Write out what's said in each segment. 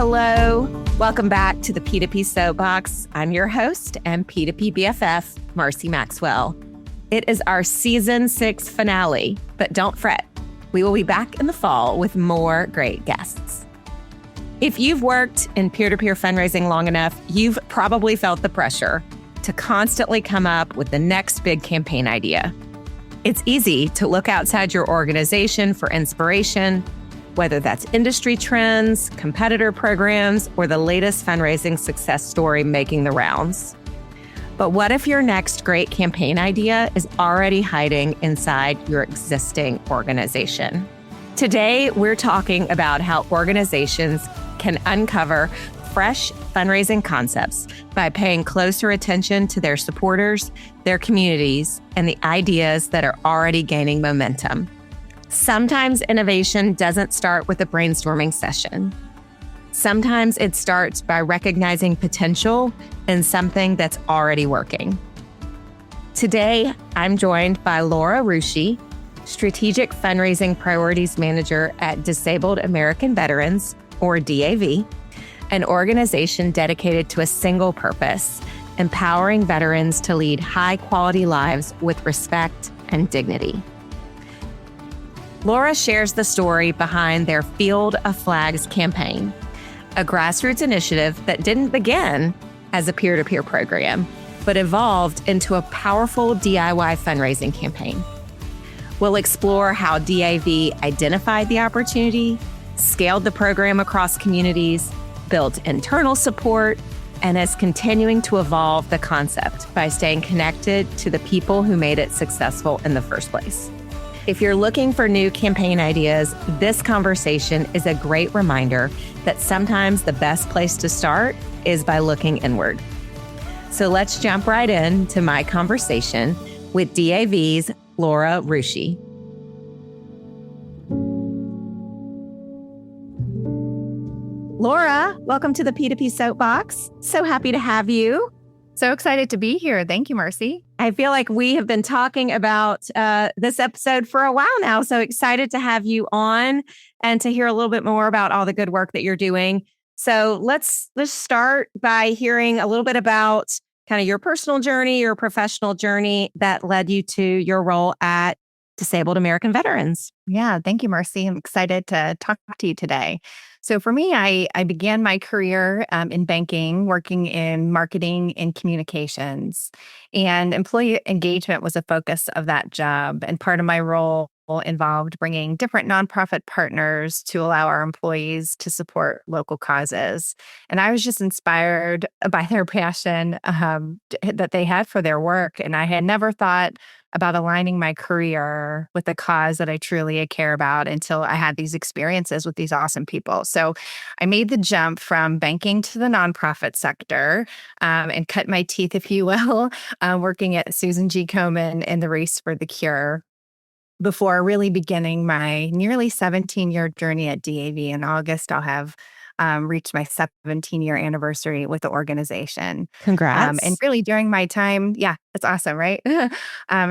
Hello. Welcome back to the P2P Soap Box. I'm your host and P2P BFF, Marcie Maxwell. It is our season 6 finale, but don't fret. We will be back in the fall with more great guests. If you've worked in peer-to-peer fundraising long enough, you've probably felt the pressure to constantly come up with the next big campaign idea. It's easy to look outside your organization for inspiration, whether that's industry trends, competitor programs, or the latest fundraising success story making the rounds. But what if your next great campaign idea is already hiding inside your existing organization? Today, we're talking about how organizations can uncover fresh fundraising concepts by paying closer attention to their supporters, their communities, and the ideas that are already gaining momentum. Sometimes innovation doesn't start with a brainstorming session. Sometimes it starts by recognizing potential in something that's already working. Today, I'm joined by Laura Rusche, Strategic Fundraising Priorities Manager at Disabled American Veterans, or DAV, an organization dedicated to a single purpose, empowering veterans to lead high-quality lives with respect and dignity. Laura shares the story behind their Field of Flags campaign, a grassroots initiative that didn't begin as a peer-to-peer program, but evolved into a powerful DIY fundraising campaign. We'll explore how DAV identified the opportunity, scaled the program across communities, built internal support, and is continuing to evolve the concept by staying connected to the people who made it successful in the first place. If you're looking for new campaign ideas, this conversation is a great reminder that sometimes the best place to start is by looking inward. So let's jump right into my conversation with DAV's Laura Rusche. Laura, welcome to the P2P Soap Box. So happy to have you. So excited to be here. Thank you, Marcie. I feel like we have been talking about this episode for a while now. So excited to have you on and to hear a little bit more about all the good work that you're doing. So let's start by hearing a little bit about kind of your personal journey, your professional journey that led you to your role at Disabled American Veterans. Yeah, thank you, Marcie. I'm excited to talk to you today. So for me, I began my career in banking, working in marketing and communications, and employee engagement was a focus of that job. And part of my role involved bringing different nonprofit partners to allow our employees to support local causes. And I was just inspired by their passion that they had for their work. And I had never thought about aligning my career with a cause that I truly care about until I had these experiences with these awesome people. So I made the jump from banking to the nonprofit sector and cut my teeth, if you will, working at Susan G. Komen in the Race for the Cure before really beginning my nearly 17-year journey at DAV. In August, I'll have reached my 17-year anniversary with the organization. Congrats. And really during my time, yeah, that's awesome, right?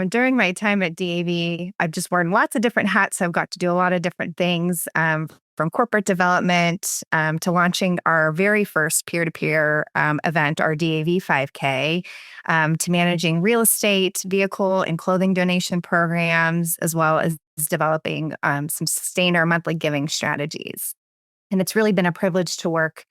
During my time at DAV, I've just worn lots of different hats. I've got to do a lot of different things, from corporate development to launching our very first peer-to-peer event, our DAV 5K, to managing real estate, vehicle, and clothing donation programs, as well as developing some sustainer monthly giving strategies. And it's really been a privilege to work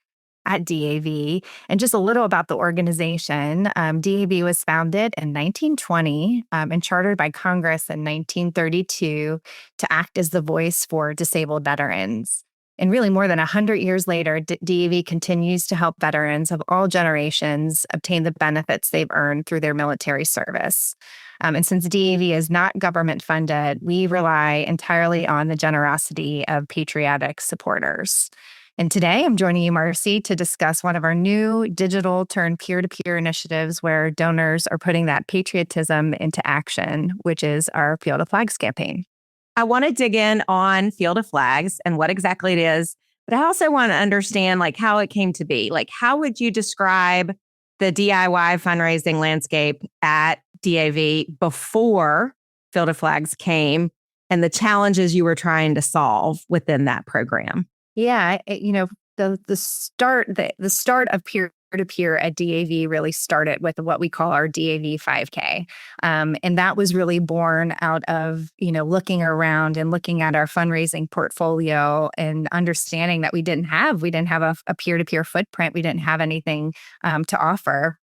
at DAV. And just a little about the organization. DAV was founded in 1920 and chartered by Congress in 1932 to act as the voice for disabled veterans. And really more than 100 years later, DAV continues to help veterans of all generations obtain the benefits they've earned through their military service. And since DAV is not government funded, we rely entirely on the generosity of patriotic supporters. And today I'm joining you, Marcie, to discuss one of our new digital turned peer-to-peer initiatives where donors are putting that patriotism into action, which is our Field of Flags campaign. I want to dig in on Field of Flags and what exactly it is, but I also want to understand like how it came to be. Like, how would you describe the DIY fundraising landscape at DAV before Field of Flags came and the challenges you were trying to solve within that program? Yeah, the start of peer-to-peer at DAV really started with what we call our DAV 5K. And that was really born out of, looking around and looking at our fundraising portfolio and understanding that we didn't have a peer-to-peer footprint. We didn't have anything to offer.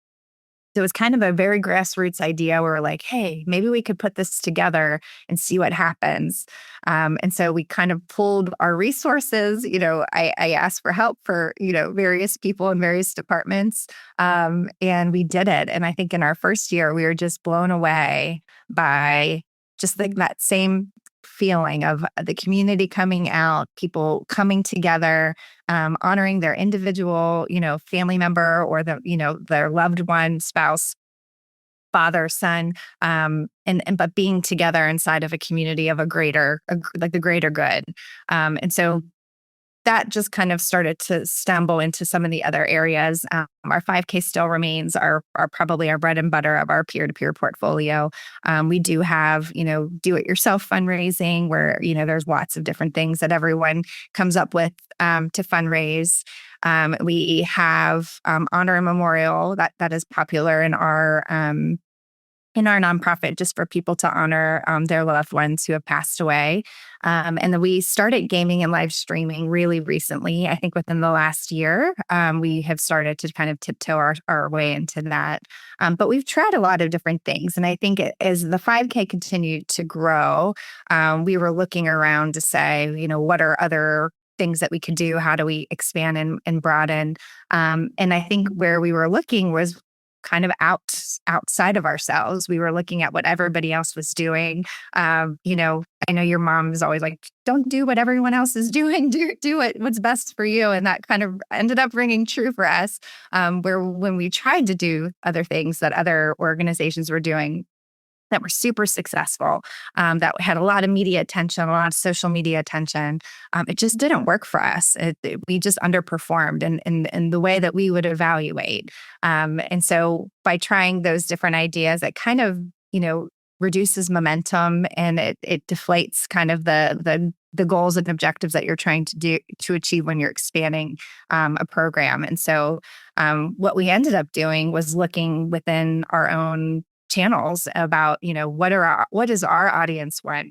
So it was kind of a very grassroots idea where we're like, hey, maybe we could put this together and see what happens. And so we kind of pulled our resources. I asked for help for, various people in various departments. And we did it. And I think in our first year, we were just blown away by just that same feeling of the community coming out, people coming together, honoring their individual, family member or their loved one, spouse, father, son, but being together inside of a community of the greater good. And so that just kind of started to stumble into some of the other areas. Our 5K still remains our probably our bread and butter of our peer-to-peer portfolio. We do have, do-it-yourself fundraising where, there's lots of different things that everyone comes up with to fundraise. We have Honor and Memorial that is popular in our nonprofit just for people to honor their loved ones who have passed away. And then we started gaming and live streaming really recently. I think within the last year, we have started to kind of tiptoe our way into that. But we've tried a lot of different things. And I think as the 5K continued to grow, we were looking around to say, what are other things that we could do? How do we expand and broaden? And I think where we were looking was kind of outside of ourselves. We were looking at what everybody else was doing. I know your mom is always like, don't do what everyone else is doing. Do what's best for you. And that kind of ended up ringing true for us, where when we tried to do other things that other organizations were doing that were super successful, that had a lot of media attention, a lot of social media attention. It just didn't work for us. We just underperformed in the way that we would evaluate. And so by trying those different ideas, it kind of, reduces momentum and it deflates kind of the goals and objectives that you're trying to achieve when you're expanding a program. And so what we ended up doing was looking within our own channels about, what does our audience want?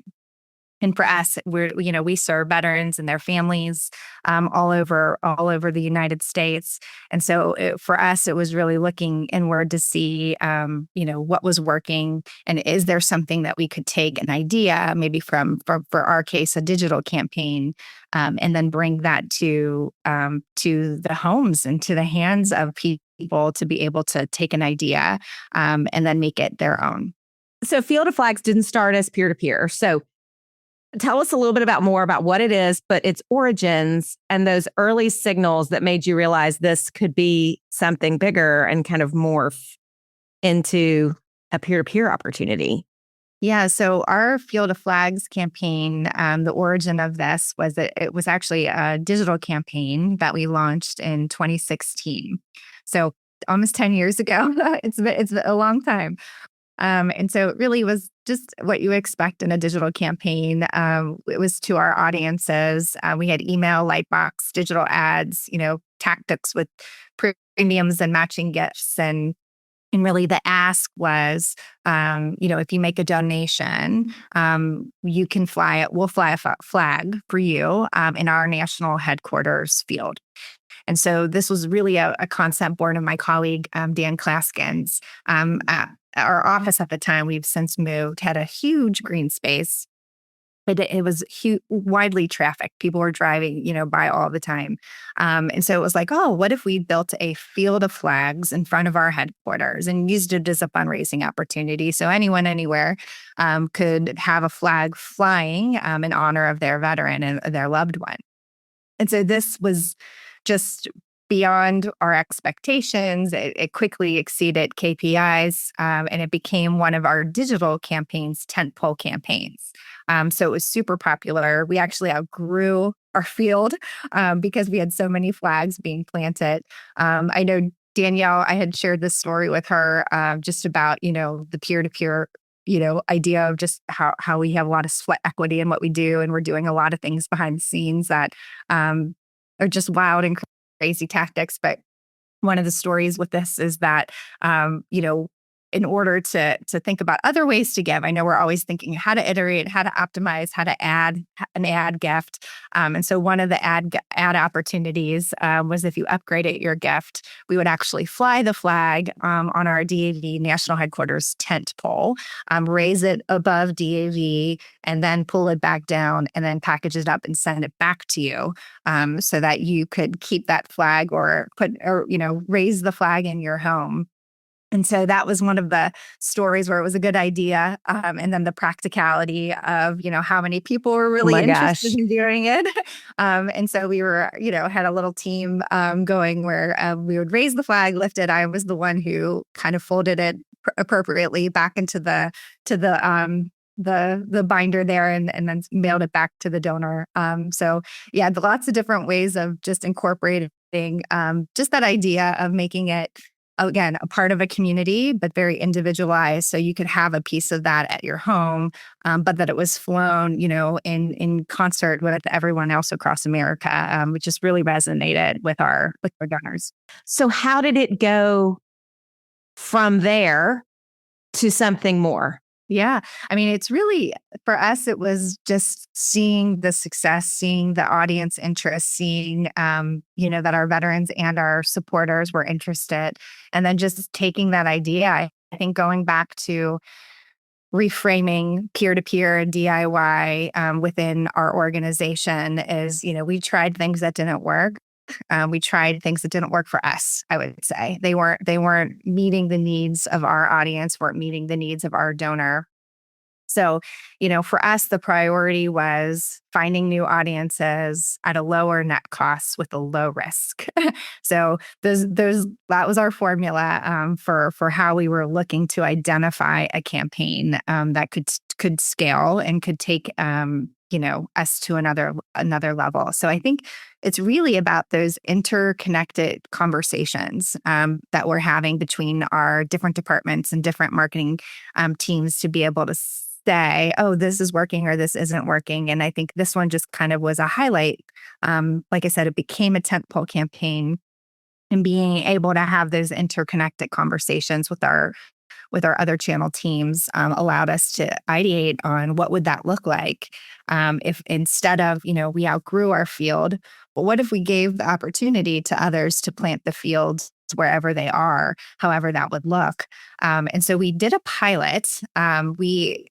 And for us, we serve veterans and their families all over the United States. And so for us, it was really looking inward to see, what was working, and is there something that we could take an idea, maybe for our case, a digital campaign, and then bring that to the homes and to the hands of people to be able to take an idea and then make it their own. So Field of Flags didn't start as peer-to-peer. So tell us a little bit more about what it is, but its origins and those early signals that made you realize this could be something bigger and kind of morph into a peer-to-peer opportunity. Yeah, so our Field of Flags campaign, the origin of this was that it was actually a digital campaign that we launched in 2016. So almost 10 years ago. It's a long time. And so it really was just what you expect in a digital campaign. It was to our audiences. We had email, lightbox, digital ads, tactics with premiums and matching gifts. And really the ask was, if you make a donation, you can we'll fly a flag for you in our national headquarters field. And so this was really a concept born of my colleague, Dan Klaskin's. Our office at the time, we've since moved, had a huge green space. It was widely trafficked. People were driving, by all the time. And so it was like, oh, what if we built a field of flags in front of our headquarters and used it as a fundraising opportunity? So anyone, anywhere could have a flag flying in honor of their veteran and their loved one. And so this was just beyond our expectations. It quickly exceeded KPIs, and it became one of our digital campaigns, tentpole campaigns. So it was super popular. We actually outgrew our field because we had so many flags being planted. I know Danielle, I had shared this story with her just about, the peer-to-peer idea of just how we have a lot of sweat equity in what we do. And we're doing a lot of things behind the scenes that are just wild and crazy tactics, but one of the stories with this is that, in order to think about other ways to give, I know we're always thinking how to iterate, how to optimize, how to add an ad gift. And so one of the ad opportunities was if you upgraded your gift, we would actually fly the flag on our DAV national headquarters tent pole, raise it above DAV, and then pull it back down and then package it up and send it back to you, so that you could keep that flag or raise the flag in your home. And so that was one of the stories where it was a good idea. And then the practicality of, how many people were really interested in doing it. And so we were, had a little team going where we would raise the flag, lift it. I was the one who kind of folded it appropriately back into the binder there and then mailed it back to the donor. So yeah, lots of different ways of just incorporating just that idea of making it, again, a part of a community, but very individualized. So you could have a piece of that at your home, but that it was flown, in concert with everyone else across America, which just really resonated with our donors. So how did it go from there to something more? Yeah. I mean, it's really, for us, it was just seeing the success, seeing the audience interest, seeing, that our veterans and our supporters were interested. And then just taking that idea, I think going back to reframing peer-to-peer and DIY within our organization is, we tried things that didn't work. We tried things that didn't work for us, I would say. They weren't meeting the needs of our audience, weren't meeting the needs of our donor. So, for us, the priority was finding new audiences at a lower net cost with a low risk. So that was our formula for how we were looking to identify a campaign that could scale and could take us to another level. So I think it's really about those interconnected conversations that we're having between our different departments and different marketing teams to be able to say, oh, this is working or this isn't working. And I think this one just kind of was a highlight. Like I said, it became a tentpole campaign, and being able to have those interconnected conversations with our other channel teams allowed us to ideate on what would that look like if instead of, we outgrew our field, but what if we gave the opportunity to others to plant the fields wherever they are, however that would look. And so we did a pilot. We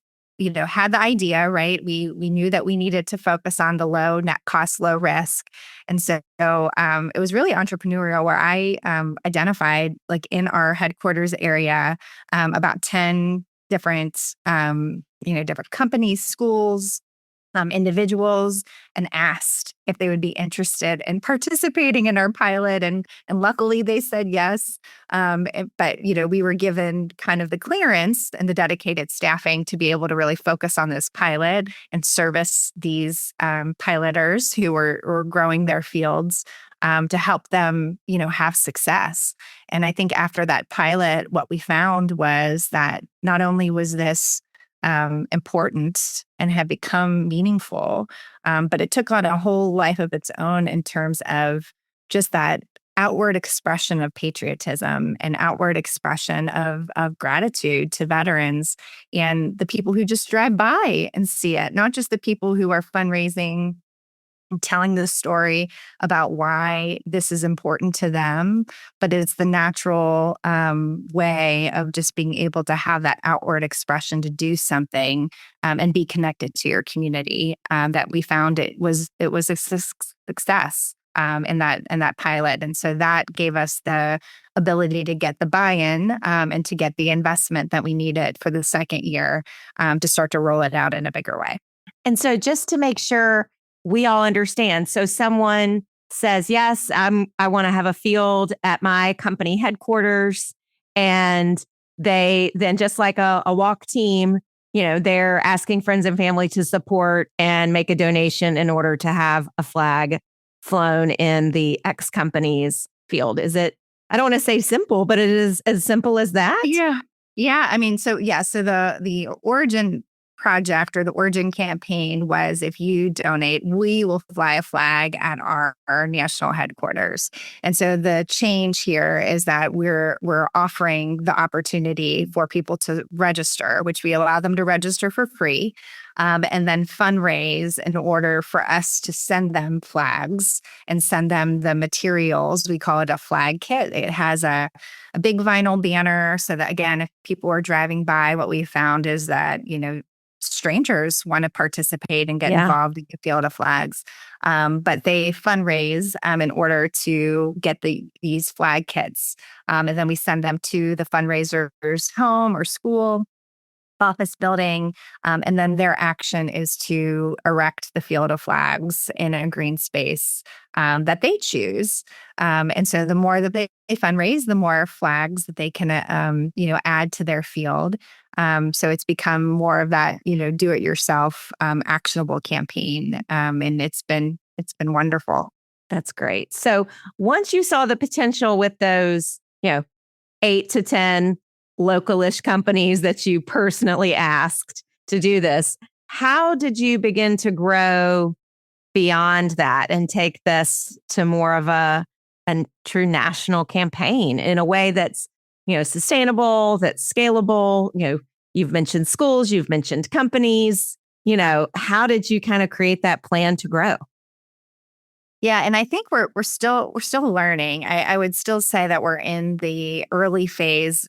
had the idea, right? We knew that we needed to focus on the low net cost, low risk. And so it was really entrepreneurial, where I identified, like in our headquarters area, about 10 different, different companies, schools, individuals, and asked if they would be interested in participating in our pilot. And luckily they said yes. But, we were given kind of the clearance and the dedicated staffing to be able to really focus on this pilot and service these piloters who were growing their fields to help them, have success. And I think after that pilot, what we found was that not only was this important and had become meaningful, but it took on a whole life of its own in terms of just that outward expression of patriotism and outward expression of gratitude to veterans and the people who just drive by and see it, not just the people who are fundraising and telling the story about why this is important to them, but it's the natural way of just being able to have that outward expression to do something and be connected to your community. That we found it was a success in that pilot, and so that gave us the ability to get the buy-in and to get the investment that we needed for the second year to start to roll it out in a bigger way. And so, just to make sure we all understand. So someone says, yes, I want to have a field at my company headquarters. And they then, just like a walk team, they're asking friends and family to support and make a donation in order to have a flag flown in the X company's field. Is it, I don't want to say simple, but it is as simple as that? Yeah. I mean, so the origin project or the origin campaign was, if you donate, we will fly a flag at our national headquarters. And so the change here is that we're offering the opportunity for people to register, which we allow them to register for free, and then fundraise in order for us to send them flags and send them the materials. We call it a flag kit. It has a big vinyl banner so that, again, if people are driving by, what we found is that, strangers want to participate and get involved in the field of flags. But they fundraise in order to get these flag kits. And then we send them to the fundraiser's home or school, office building. And then their action is to erect the field of flags in a green space that they choose. And so the more that they fundraise, the more flags that they can, add to their field. So it's become more of that, do it yourself, actionable campaign. And it's been wonderful. That's great. So once you saw the potential with those, 8 to 10 localish companies that you personally asked to do this, how did you begin to grow beyond that and take this to more of a true national campaign in a way that's, sustainable, that's scalable? You've mentioned schools, you've mentioned companies, how did you kind of create that plan to grow? Yeah, and I think we're still learning. I would still say that we're in the early phases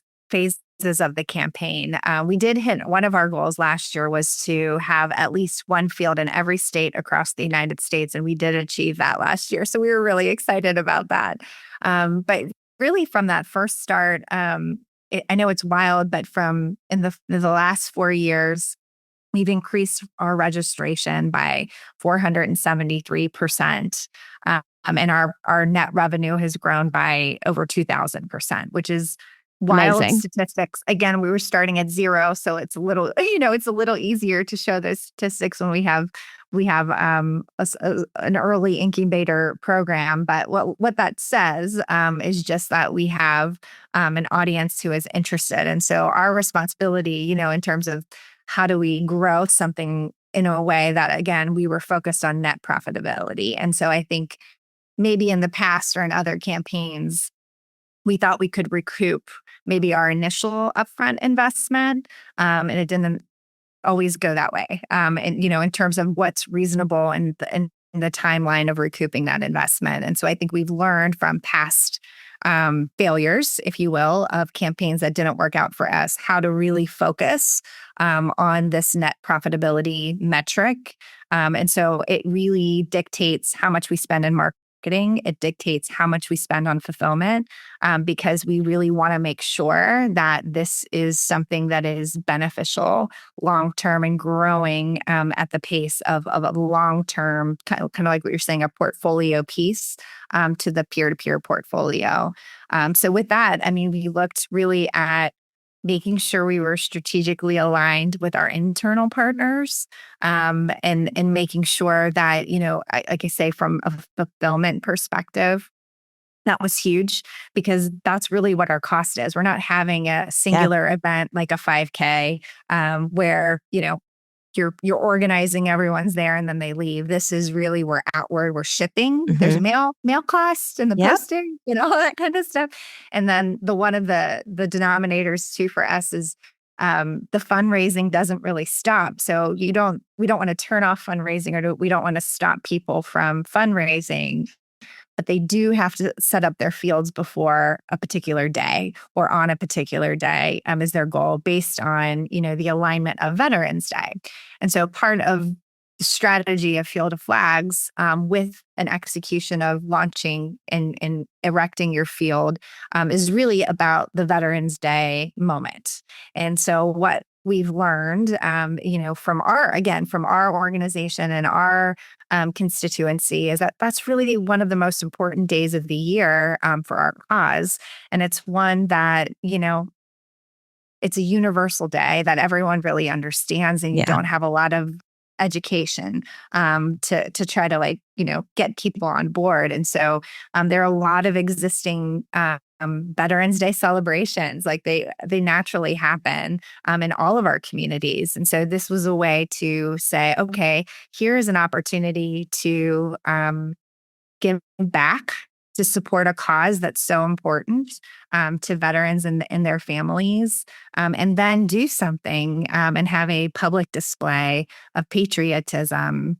of the campaign. We did hit one of our goals last year was to have at least one field in every state across the United States, and we did achieve that last year. So we were really excited about that. But really, from that first start, I know it's wild, but from in the last 4 years, we've increased our registration by 473%. And our net revenue has grown by over 2,000%, which is wild Amazing. statistics. Again, we were starting at zero, so it's a little, it's a little easier to show those statistics when we have an early incubator program. But what that says is just that we have an audience who is interested. And so our responsibility, in terms of how do we grow something in a way that, again, we were focused on net profitability. And so I think maybe in the past or in other campaigns, we thought we could recoup maybe our initial upfront investment, and it didn't always go that way. And in terms of what's reasonable and the timeline of recouping that investment. And so I think we've learned from past failures, if you will, of campaigns that didn't work out for us, how to really focus on this net profitability metric. And so it really dictates how much we spend in marketing. It dictates how much we spend on fulfillment, because we really want to make sure that this is something that is beneficial long-term and growing at the pace of a long-term, kind of like what you're saying, a portfolio piece to the peer-to-peer portfolio. So with that, we looked really at making sure we were strategically aligned with our internal partners, and making sure that, like I say, from a fulfillment perspective, that was huge, because that's really what our cost is. We're not having a singular event like a 5K, where, you're organizing, everyone's there, and then they leave. This is really, we're outward, we're shipping. Mm-hmm. There's mail costs and the posting, all that kind of stuff. And then one of the denominators too for us is the fundraising doesn't really stop. So we don't want to turn off fundraising, or we don't want to stop people from fundraising. But they do have to set up their fields before a particular day or on a particular day, is their goal, based on, the alignment of Veterans Day. And so part of the strategy of Field of Flags, with an execution of launching and erecting your field, is really about the Veterans Day moment. And so what we've learned, from our organization and our constituency, is that that's really one of the most important days of the year for our cause. And it's one that, it's a universal day that everyone really understands, and you don't have a lot of education to try to get people on board. And so there are a lot of existing Veterans Day celebrations, like they naturally happen in all of our communities. And so this was a way to say, okay, here's an opportunity to give back, to support a cause that's so important to veterans and their families, and then do something and have a public display of patriotism.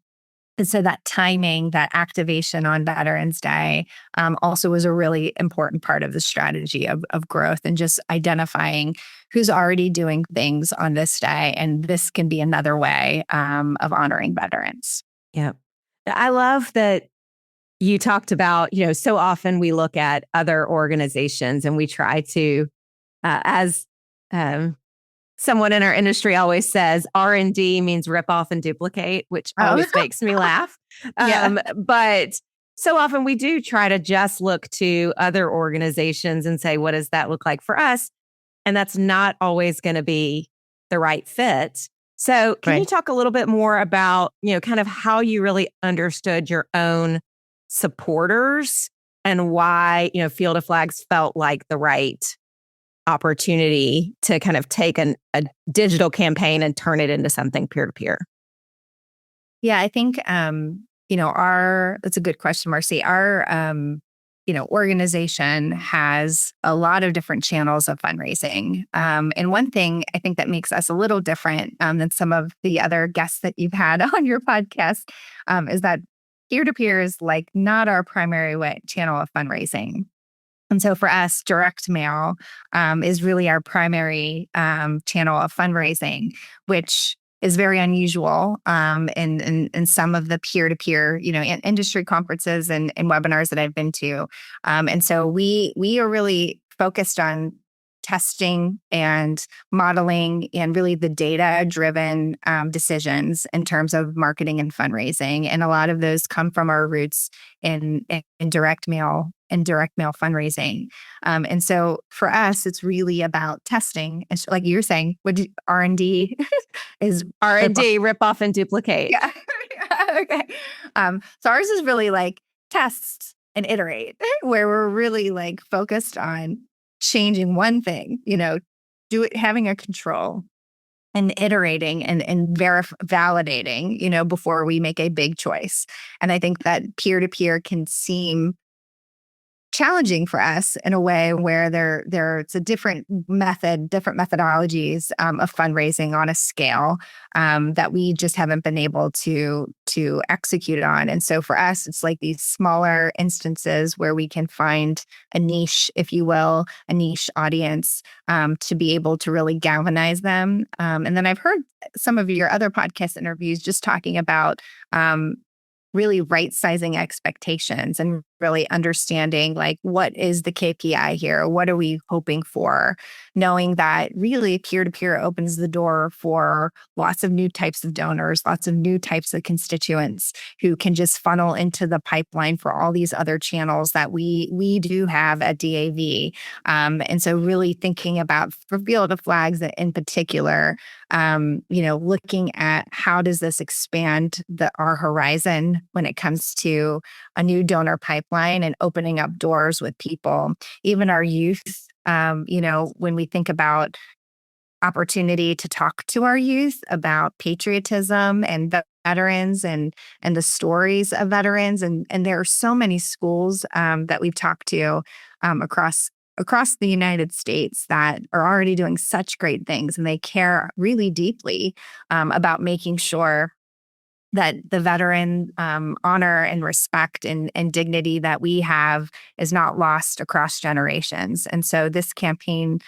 And so that timing, that activation on Veterans Day also was a really important part of the strategy of growth and just identifying who's already doing things on this day. And this can be another way of honoring veterans. Yep. I love that you talked about, so often we look at other organizations and we try to, as someone in our industry always says, R&D means rip off and duplicate, which always makes me laugh. But so often we do try to just look to other organizations and say, what does that look like for us? And that's not always going to be the right fit. So can you talk a little bit more about, kind of how you really understood your own supporters and why, Field of Flags felt like the right opportunity to kind of take a digital campaign and turn it into something peer-to-peer? Yeah, I think, that's a good question, Marcie. Our, organization has a lot of different channels of fundraising. And one thing I think that makes us a little different than some of the other guests that you've had on your podcast is that peer-to-peer is like not our primary channel of fundraising. And so for us, direct mail is really our primary channel of fundraising, which is very unusual in some of the peer-to-peer, industry conferences and webinars that I've been to. And so we are really focused on testing and modeling and really the data-driven decisions in terms of marketing and fundraising. And a lot of those come from our roots in direct mail fundraising. And so for us, it's really about testing. It's like you're saying, R&D is R&D, rip off and duplicate. Yeah. Okay. So ours is really like test and iterate, where we're really like focused on changing one thing, having a control and iterating and validating, before we make a big choice. And I think that peer-to-peer can seem challenging for us in a way where there's a different methodologies of fundraising on a scale that we just haven't been able to execute on. And so for us, it's like these smaller instances where we can find a niche, if you will, a niche audience to be able to really galvanize them. And then I've heard some of your other podcast interviews just talking about really right-sizing expectations and really understanding like what is the KPI here? What are we hoping for? Knowing that really peer-to-peer opens the door for lots of new types of donors, lots of new types of constituents who can just funnel into the pipeline for all these other channels that we do have at DAV. And so really thinking about for Field of Flags in particular, looking at how does this expand our horizon when it comes to a new donor pipeline and opening up doors with people, even our youth. When we think about opportunity to talk to our youth about patriotism and veterans and the stories of veterans, and there are so many schools that we've talked to across the United States that are already doing such great things, and they care really deeply about making sure that the veteran honor and respect and dignity that we have is not lost across generations. And so this campaign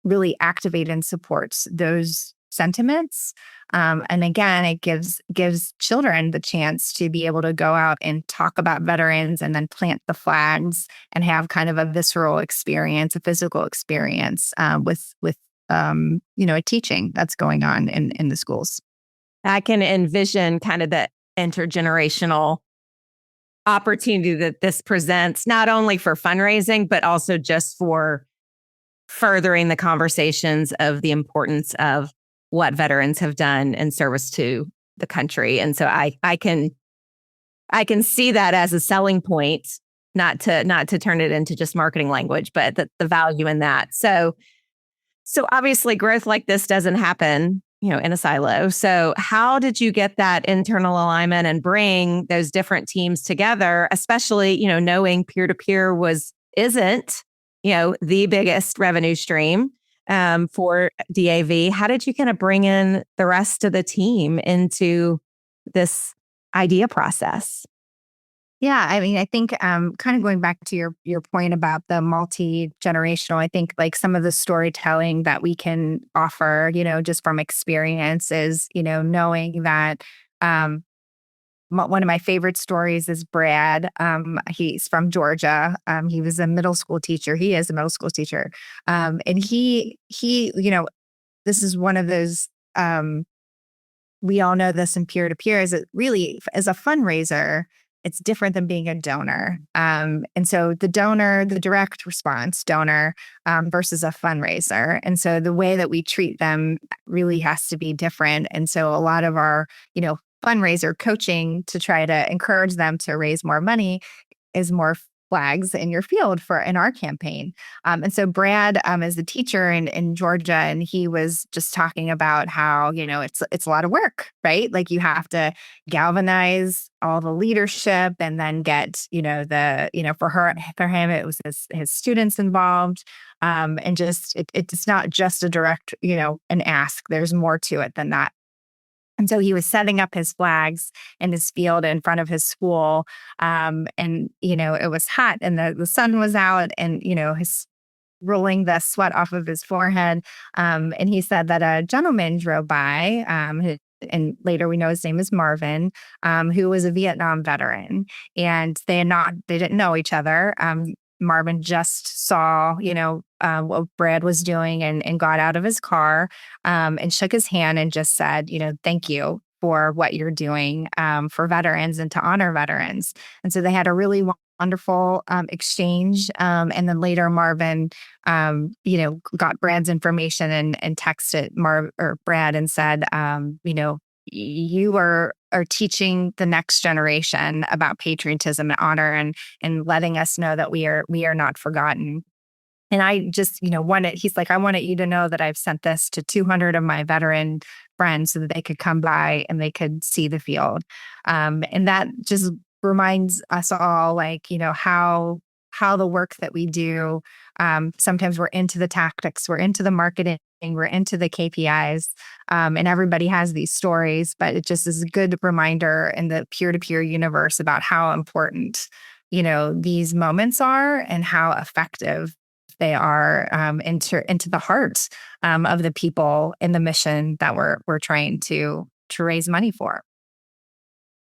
really activates and supports those sentiments. And again, it gives children the chance to be able to go out and talk about veterans and then plant the flags and have kind of a visceral experience, a physical experience with a teaching that's going on in the schools. I can envision kind of the intergenerational opportunity that this presents, not only for fundraising, but also just for furthering the conversations of the importance of what veterans have done in service to the country. And so I can see that as a selling point not to turn it into just marketing language, but the value in that. So obviously growth like this doesn't happen, in a silo. So how did you get that internal alignment and bring those different teams together, especially, knowing peer-to-peer isn't, the biggest revenue stream for DAV? How did you kind of bring in the rest of the team into this idea process? Yeah, I mean, I think kind of going back to your point about the multi-generational, I think like some of the storytelling that we can offer, just from experience is, knowing that one of my favorite stories is Brad. He's from Georgia. He was a middle school teacher. He is a middle school teacher. And he, this is one of those, we all know this in peer-to-peer, is it really, as a fundraiser, it's different than being a donor. And so the donor, the direct response donor versus a fundraiser. And so the way that we treat them really has to be different. And so a lot of our, fundraiser coaching to try to encourage them to raise more money is more flags in your field in our campaign. And so Brad is the teacher in Georgia, and he was just talking about how, it's a lot of work, right? Like you have to galvanize all the leadership and then get, for him, it was his students involved. And just, it's not just a direct, an ask. There's more to it than that. And so he was setting up his flags in his field in front of his school. And, it was hot and the sun was out, and, his rolling the sweat off of his forehead. And he said that a gentleman drove by, and later we know his name is Marvin, who was a Vietnam veteran. And they didn't know each other. Marvin just saw, what Brad was doing and got out of his car and shook his hand and just said, thank you for what you're doing for veterans and to honor veterans. And so they had a really wonderful exchange. And then later Marvin, got Brad's information and texted Brad and said, you are teaching the next generation about patriotism and honor and letting us know that we are not forgotten. And I just, he's like, I wanted you to know that I've sent this to 200 of my veteran friends so that they could come by and they could see the field. And that just reminds us all, like, how the work that we do, sometimes we're into the tactics, we're into the marketing, we're into the KPIs, and everybody has these stories, but it just is a good reminder in the peer-to-peer universe about how important, these moments are and how effective they are into the heart of the people in the mission that we're trying to raise money for.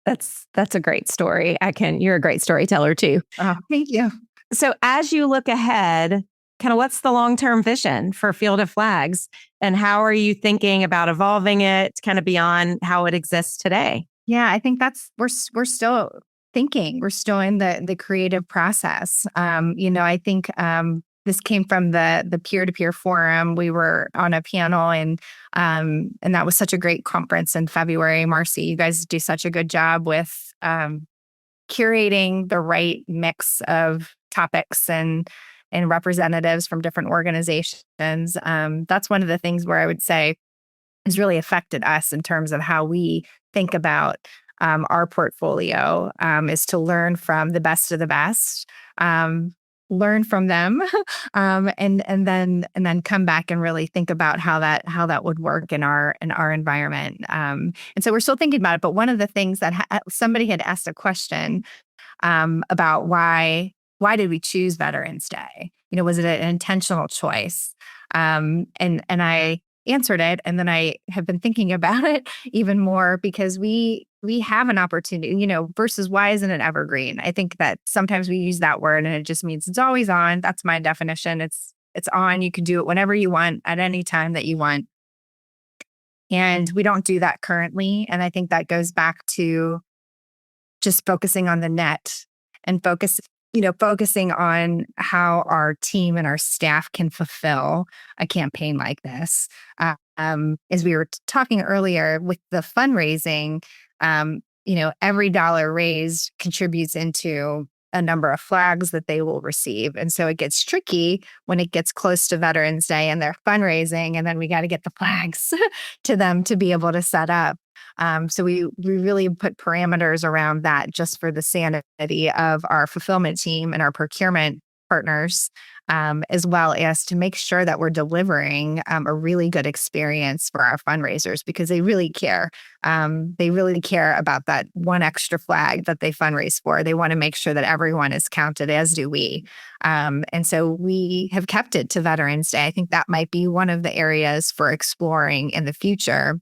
That's a great story. You're a great storyteller too. Oh, thank you. So as you look ahead, kind of what's the long-term vision for Field of Flags, and how are you thinking about evolving it kind of beyond how it exists today? Yeah, I think we're still thinking. We're still in the creative process. I think this came from the peer-to-peer forum. We were on a panel, and that was such a great conference in February. Marcie, you guys do such a good job with curating the right mix of topics and representatives from different organizations. That's one of the things where I would say has really affected us in terms of how we think about our portfolio, is to learn from the best of the best, learn from them, and then come back and really think about how that would work in our environment. And so we're still thinking about it. But one of the things that somebody had asked a question about why did we choose Veterans Day? Was it an intentional choice? And I answered it, and then I have been thinking about it even more, because we have an opportunity, versus why isn't it evergreen? I think that sometimes we use that word and it just means it's always on. That's my definition. It's on. You can do it whenever you want, at any time that you want. And we don't do that currently. And I think that goes back to just focusing on the net and focusing on how our team and our staff can fulfill a campaign like this. As we were talking earlier with the fundraising, every dollar raised contributes into a number of flags that they will receive. And so it gets tricky when it gets close to Veterans Day and they're fundraising, and then we got to get the flags to them to be able to set up. So we really put parameters around that just for the sanity of our fulfillment team and our procurement partners, as well as to make sure that we're delivering a really good experience for our fundraisers, because they really care. They really care about that one extra flag that they fundraise for. They want to make sure that everyone is counted, as do we. And so we have kept it to Veterans Day. I think that might be one of the areas for exploring in the future,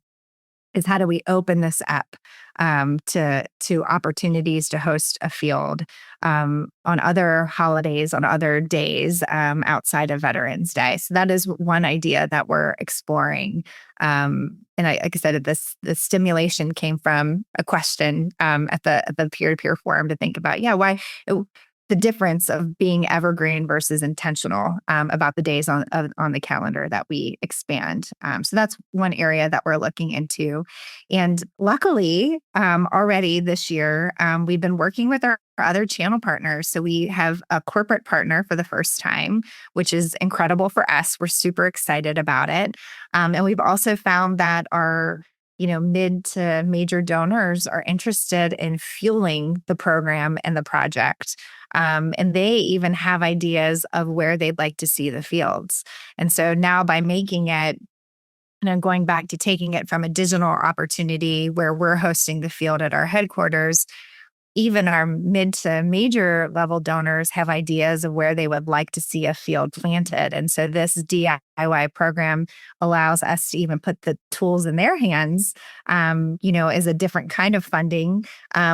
is how do we open this up to opportunities to host a field on other holidays, on other days outside of Veterans Day. So that is one idea that we're exploring. And like I said, the stimulation came from a question at the peer-to-peer forum to think about, why the difference of being evergreen versus intentional about the days on the calendar that we expand. So that's one area that we're looking into. And luckily, already this year, we've been working with our other channel partners. So we have a corporate partner for the first time, which is incredible for us. We're super excited about it. And we've also found that our mid to major donors are interested in fueling the program and the project. And they even have ideas of where they'd like to see the fields. And so now by making it, going back to taking it from a digital opportunity where we're hosting the field at our headquarters, even our mid to major level donors have ideas of where they would like to see a field planted. And so this DIY program allows us to even put the tools in their hands, as a different kind of funding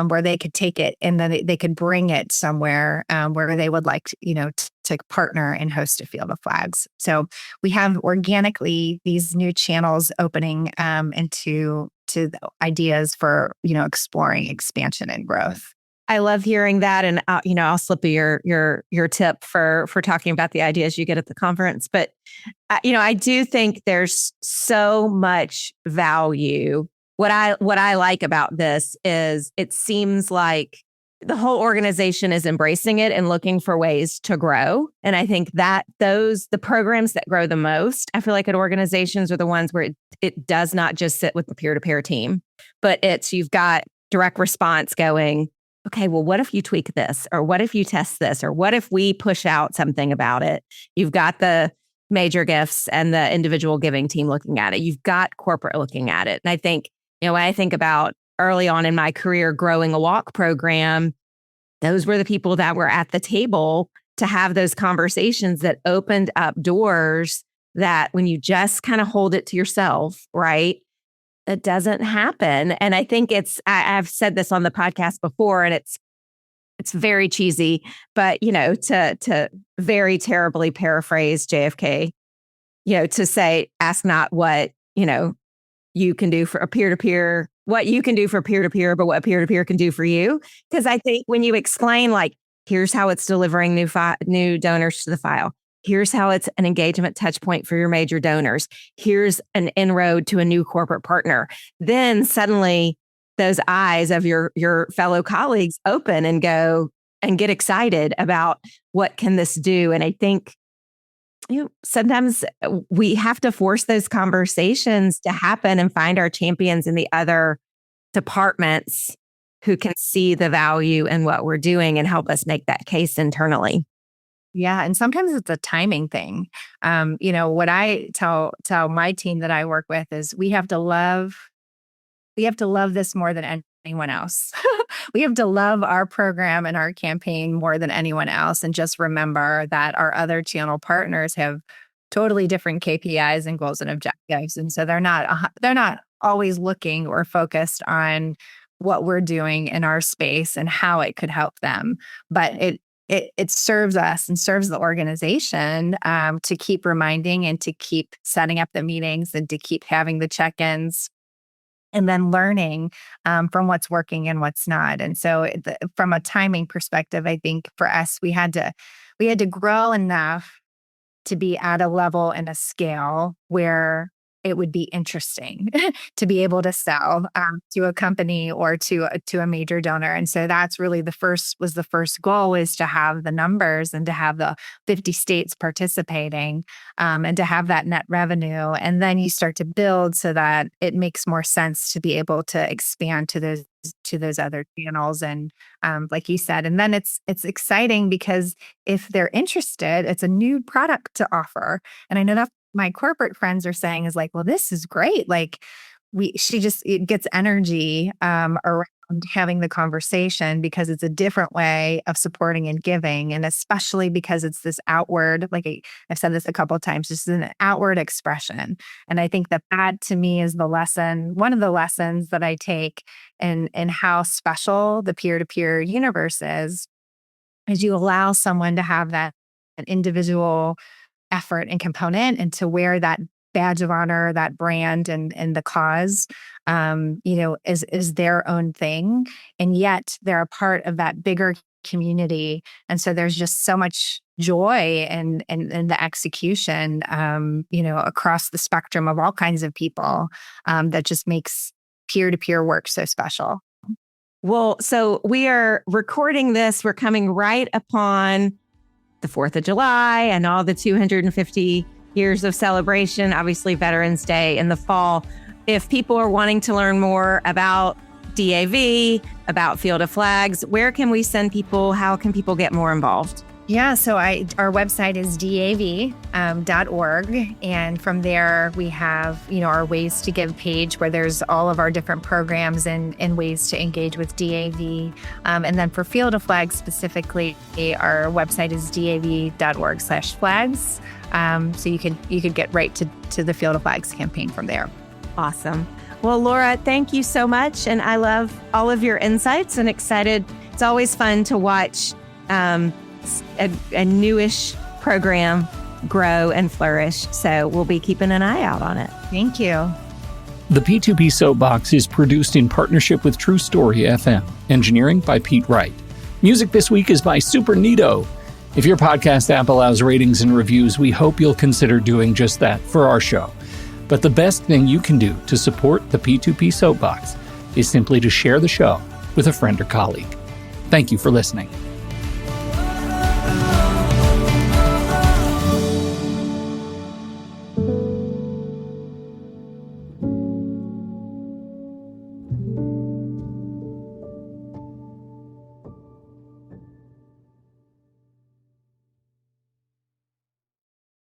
where they could take it and then they could bring it somewhere where they would like to partner and host a field of flags. So we have organically these new channels opening into the ideas for exploring expansion and growth. I love hearing that, and I'll slip you your tip for talking about the ideas you get at the conference. But I do think there's so much value. What I like about this is it seems like the whole organization is embracing it and looking for ways to grow. And I think that the programs that grow the most, I feel like at organizations, are the ones where it does not just sit with the peer-to-peer team, but you've got direct response going, okay, well, what if you tweak this? Or what if you test this? Or what if we push out something about it? You've got the major gifts and the individual giving team looking at it. You've got corporate looking at it. And I think, when I think about early on in my career growing a walk program, those were the people that were at the table to have those conversations that opened up doors that when you just kind of hold it to yourself, right? It doesn't happen. And I think I've said this on the podcast before, and it's very cheesy, but to very terribly paraphrase JFK, to say, ask not what, you can do for a peer-to-peer, what you can do for peer-to-peer, but what peer-to-peer can do for you. Because I think when you explain, like, here's how it's delivering new donors to the file. Here's how it's an engagement touch point for your major donors. Here's an inroad to a new corporate partner. Then suddenly those eyes of your fellow colleagues open and go and get excited about what can this do. And I think sometimes we have to force those conversations to happen and find our champions in the other departments who can see the value in what we're doing and help us make that case internally. Yeah. And sometimes it's a timing thing. What I tell my team that I work with is we have to love this more than anyone else. We have to love our program and our campaign more than anyone else. And just remember that our other channel partners have totally different KPIs and goals and objectives. And so they're not always looking or focused on what we're doing in our space and how it could help them. But it serves us and serves the organization to keep reminding and to keep setting up the meetings and to keep having the check-ins and then learning from what's working and what's not. And so from a timing perspective, I think for us, we had to grow enough to be at a level and a scale where it would be interesting to be able to sell to a company or to a major donor. And so that's really the first goal, is to have the numbers and to have the 50 states participating, and to have that net revenue. And then you start to build so that it makes more sense to be able to expand to those other channels. And like you said, and then it's exciting because if they're interested, it's a new product to offer. And I know that my corporate friends are saying is like, well, this is great. Like it gets energy around having the conversation, because it's a different way of supporting and giving. And especially because it's this outward, like I've said this a couple of times, just an outward expression. And I think that to me is one of the lessons that I take in how special the peer-to-peer universe is you allow someone to have that an individual effort and component, and to wear that badge of honor, that brand and the cause, is their own thing. And yet they're a part of that bigger community. And so there's just so much joy in the execution, across the spectrum of all kinds of people, that just makes peer-to-peer work so special. Well, so we are recording this. We're coming right upon the 4th of July and all the 250 years of celebration, obviously Veterans Day in the fall. If people are wanting to learn more about DAV, about Field of Flags, where can we send people? How can people get more involved? Yeah, so our website is dav.org. And from there, we have, our Ways to Give page, where there's all of our different programs and ways to engage with DAV. And then for Field of Flags specifically, our website is dav.org/flags. So you could get right to the Field of Flags campaign from there. Awesome. Well, Laura, thank you so much. And I love all of your insights and excited. It's always fun to watch a newish program grow and flourish. So we'll be keeping an eye out on it. Thank you. The P2P Soap Box is produced in partnership with True Story FM. Engineering by Pete Wright. Music this week is by Super Neato. If your podcast app allows ratings and reviews, we hope you'll consider doing just that for our show. But the best thing you can do to support the P2P Soap Box is simply to share the show with a friend or colleague. Thank you for listening.